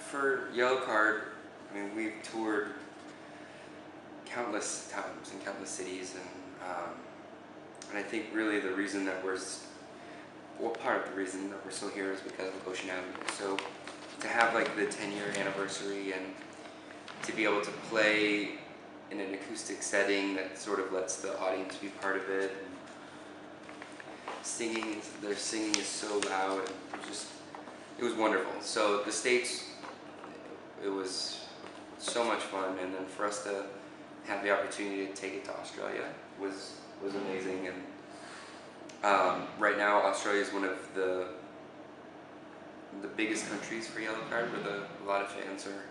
for Yellowcard, I mean, we've toured countless times in countless cities, and I think really the reason that part of the reason that we're still here is because of Ocean Avenue. So to have like the 10-year anniversary and to be able to play in an acoustic setting that sort of lets the audience be part of it, and their singing is so loud, and it was wonderful. So the States, it was so much fun, and then for us to have the opportunity to take it to Australia was amazing. And right now Australia is one of the biggest countries for Yellowcard, where a lot of fans are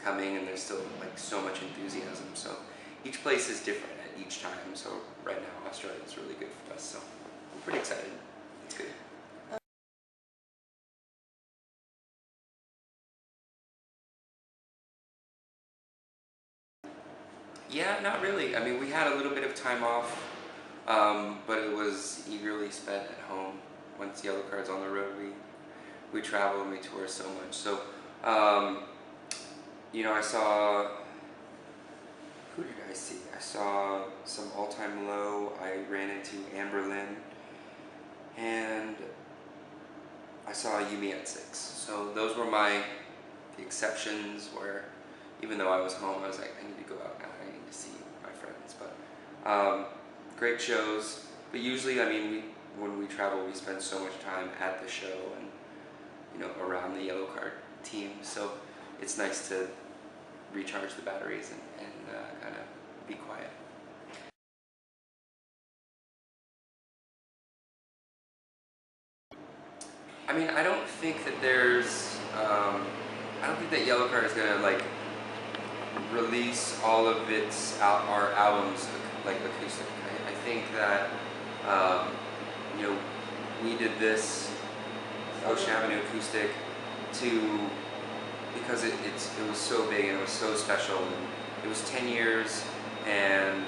coming, and there's still like so much enthusiasm. So each place is different at each time. So right now Australia is really good for us. So I'm pretty excited. It's good. Yeah, not really. I mean, we had a little bit of time off, but it was eagerly spent at home. Once Yellowcard's on the road, we travel and we tour so much. So, you know, who did I see? I saw some All Time Low. I ran into Amber Lynn, and I saw Yumi at 6. So those were my exceptions where, even though I was home, I was like, I need to go out now. I need to see my friends. But great shows. But usually, I mean, when we travel, we spend so much time at the show and, you know, around the Yellowcard team. So it's nice to recharge the batteries and kind of be quiet. I mean, I don't think that I don't think that Yellowcard is gonna like release all of our albums like acoustic. I think that you know, we did this Ocean Avenue acoustic because it was so big and it was so special, and it was 10 years, and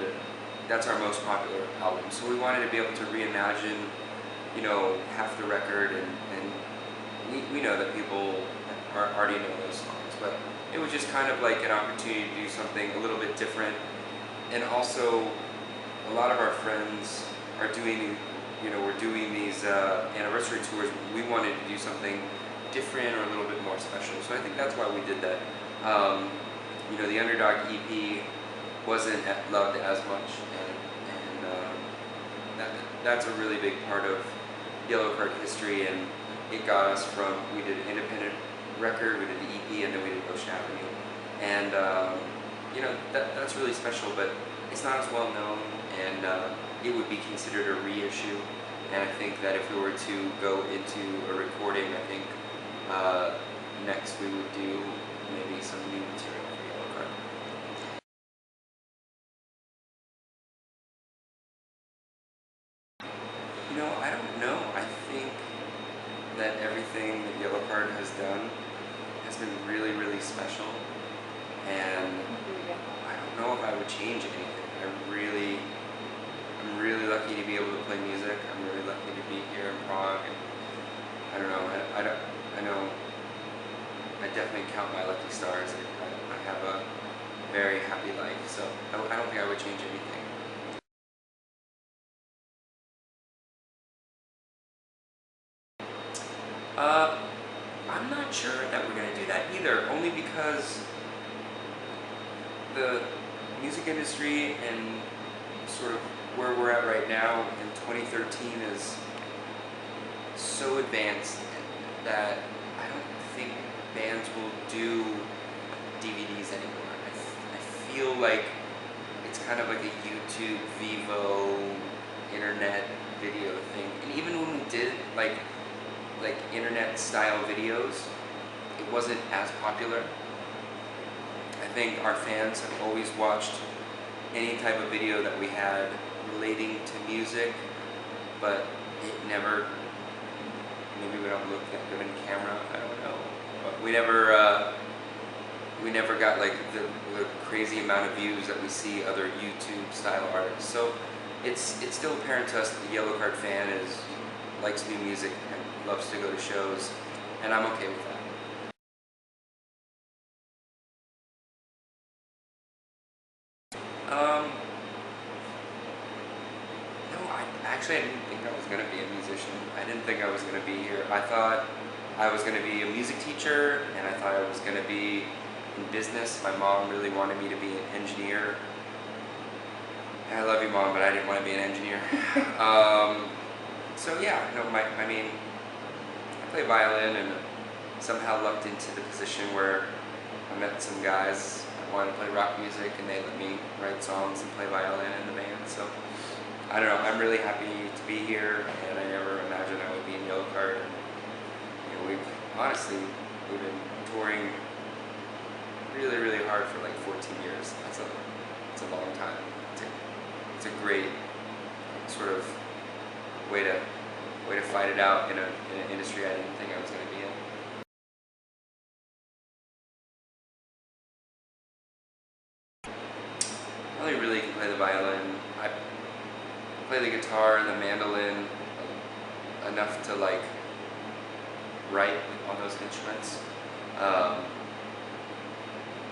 that's our most popular album. So we wanted to be able to reimagine, you know, half the record, and we know that people already know those songs, but it was just kind of like an opportunity to do something a little bit different. And also, a lot of our friends are doing, you know, we're doing these anniversary tours. We wanted to do something different or a little bit more special. So I think that's why we did that. You know, the Underdog EP wasn't loved as much, and that's a really big part of Yellowcard history, and it got us from, we did an independent record, we did the EP, and then we did Ocean Avenue. And you know, that's really special, but it's not as well known, and it would be considered a reissue. And I think that if we were to go into a recording, I think next we would do maybe some new material for Yellowcard. You know, I don't know. I think that everything that Yellowcard has done has been really, really special, and I don't know if I would change anything. I'm really lucky to be able to play music. I'm really lucky to be here in Prague, and I don't know. I know. I definitely count my lucky stars. I have a very happy life, so I don't think I would change anything. I'm not sure that we're going to do that either, only because the music industry and sort of where we're at right now in 2013 is so advanced that I don't think bands will do DVDs anymore. I feel like it's kind of like a YouTube, Vivo, internet video thing. And even when we did like internet style videos, it wasn't as popular. I think our fans have always watched any type of video that we had relating to music, but it never, maybe we don't look that good in camera, I don't know. But we never got like the crazy amount of views that we see other YouTube style artists. So it's still apparent to us that the Yellowcard fan likes new music and loves to go to shows, and I'm okay with that. No, I didn't think I was gonna be a musician. I didn't think I was gonna be here. I thought I was gonna be a music teacher, and I thought I was gonna be in business. My mom really wanted me to be an engineer. And I love you, Mom, but I didn't want to be an engineer. So yeah, no, I mean, I play violin and somehow lucked into the position where I met some guys that wanted to play rock music, and they let me write songs and play violin in the band. So I don't know, I'm really happy to be here, and I never imagined I would be in Yellowcard. And, we've been touring really, really hard for like 14 years. It's a long time. It's a great sort of way to fight it out in an industry I didn't think I was going to be in. I only really can play the violin. I play the guitar and the mandolin enough to like write on those instruments.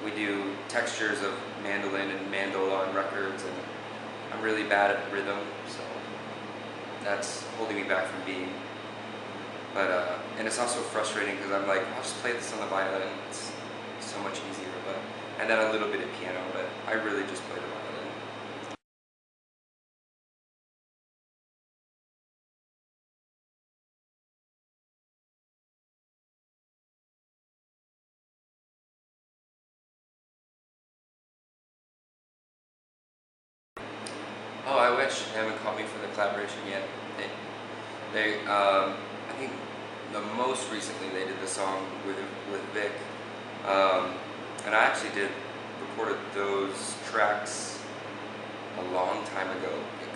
We do textures of mandolin and mandola on records, and I'm really bad at rhythm, so that's holding me back from being. But and it's also frustrating because I'm like, I'll just play this on the violin. It's so much easier. And then a little bit of piano, but I really just play the violin. Oh, I wish they haven't called me for the collaboration yet. I think the most recently they did the song with Vic, and I actually recorded those tracks a long time ago. Like,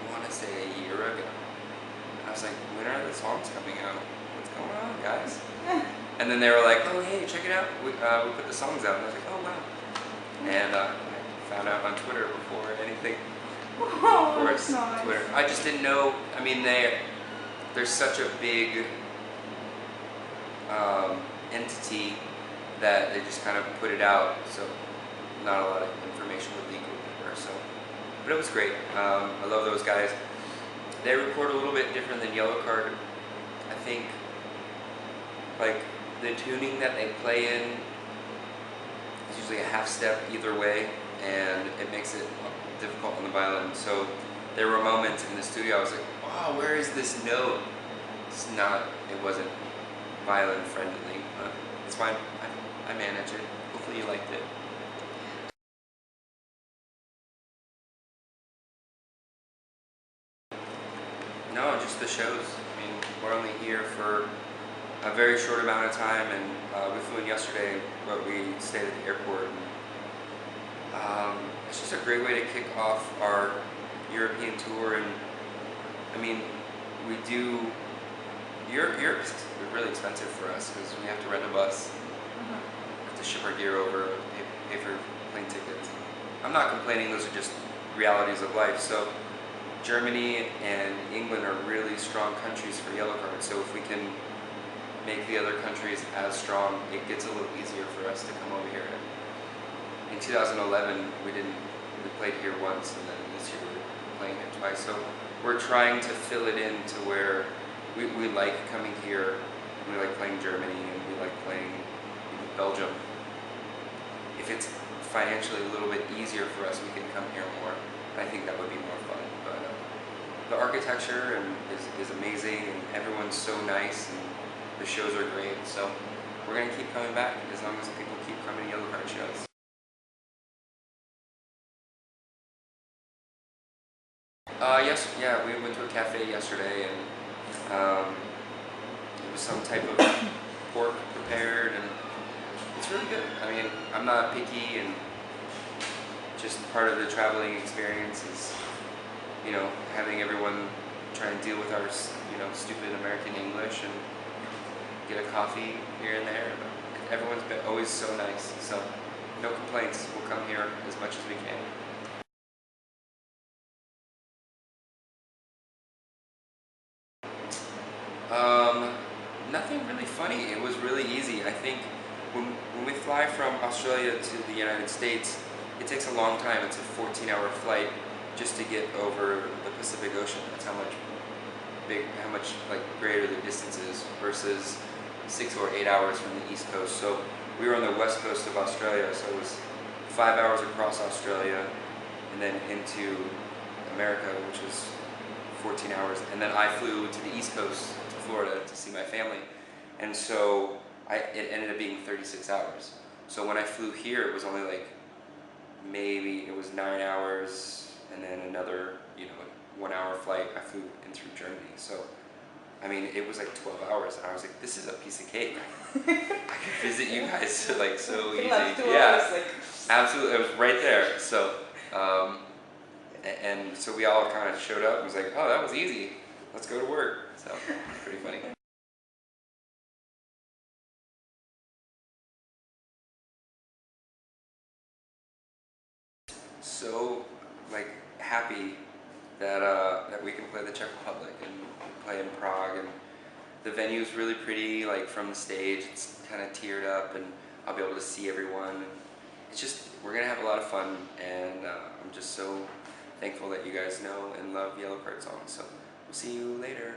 I want to say a year ago. And I was like, when are the songs coming out? What's going on, guys? And then they were like, oh hey, check it out. We put the songs out, and I was like, oh wow. And I found out on Twitter before anything. Oh, that's nice. Twitter. I just didn't know. I mean, there's such a big entity that they just kind of put it out, so not a lot of information would leak over. So, but it was great. I love those guys. They record a little bit different than Yellowcard. I think, like, the tuning that they play in is usually a half step either way, and it makes it difficult on the violin. So there were moments in the studio I was like, wow, where is this note? It wasn't violin friendly, but it's fine. I manage it. Hopefully you liked it. No, just the shows. I mean, we're only here for a very short amount of time, and we flew in yesterday, but we stayed at the airport. And, it's just a great way to kick off our European tour, and I mean, we do. Europe's really expensive for us because we have to rent a bus, we have to ship our gear over, pay for plane tickets. I'm not complaining; those are just realities of life. So, Germany and England are really strong countries for Yellowcard. So if we can make the other countries as strong, it gets a little easier for us to come over here. In 2011, we played here once, and then this year we're playing here twice. So we're trying to fill it in to where we like coming here, and we like playing Germany, and we like playing Belgium. If it's financially a little bit easier for us, we can come here more. I think that would be more fun. But the architecture is amazing, and everyone's so nice, and the shows are great. So we're going to keep coming back as long as people keep coming to Yellowcard shows. We went to a cafe yesterday, and it was some type of pork prepared, and it's really good. I mean, I'm not picky, and just part of the traveling experience is, having everyone try and deal with our, stupid American English and get a coffee here and there. But everyone's been always so nice, so no complaints. We'll come here as much as we can. Nothing really funny. It was really easy. I think when we fly from Australia to the United States, it takes a long time. It's a 14-hour flight just to get over the Pacific Ocean. That's how much like greater the distance is versus 6 or 8 hours from the East Coast. So we were on the west coast of Australia, so it was 5 hours across Australia and then into America, which was 14 hours. And then I flew to the East Coast to Florida to see my family. And so it ended up being 36 hours. So when I flew here, it was only like, maybe it was 9 hours and then another, 1 hour flight. I flew in through Germany. So, I mean, it was like 12 hours. And I was like, this is a piece of cake. I could visit you guys like so easy. Yeah, absolutely. It was right there. So, and so we all kind of showed up and was like, oh, that was easy. Let's go to work. So, pretty funny. So, like, happy that we can play the Czech Republic and play in Prague, and the venue's really pretty. Like from the stage, it's kind of tiered up, and I'll be able to see everyone. It's just we're gonna have a lot of fun, and I'm just so thankful that you guys know and love Yellowcard songs. So we'll see you later.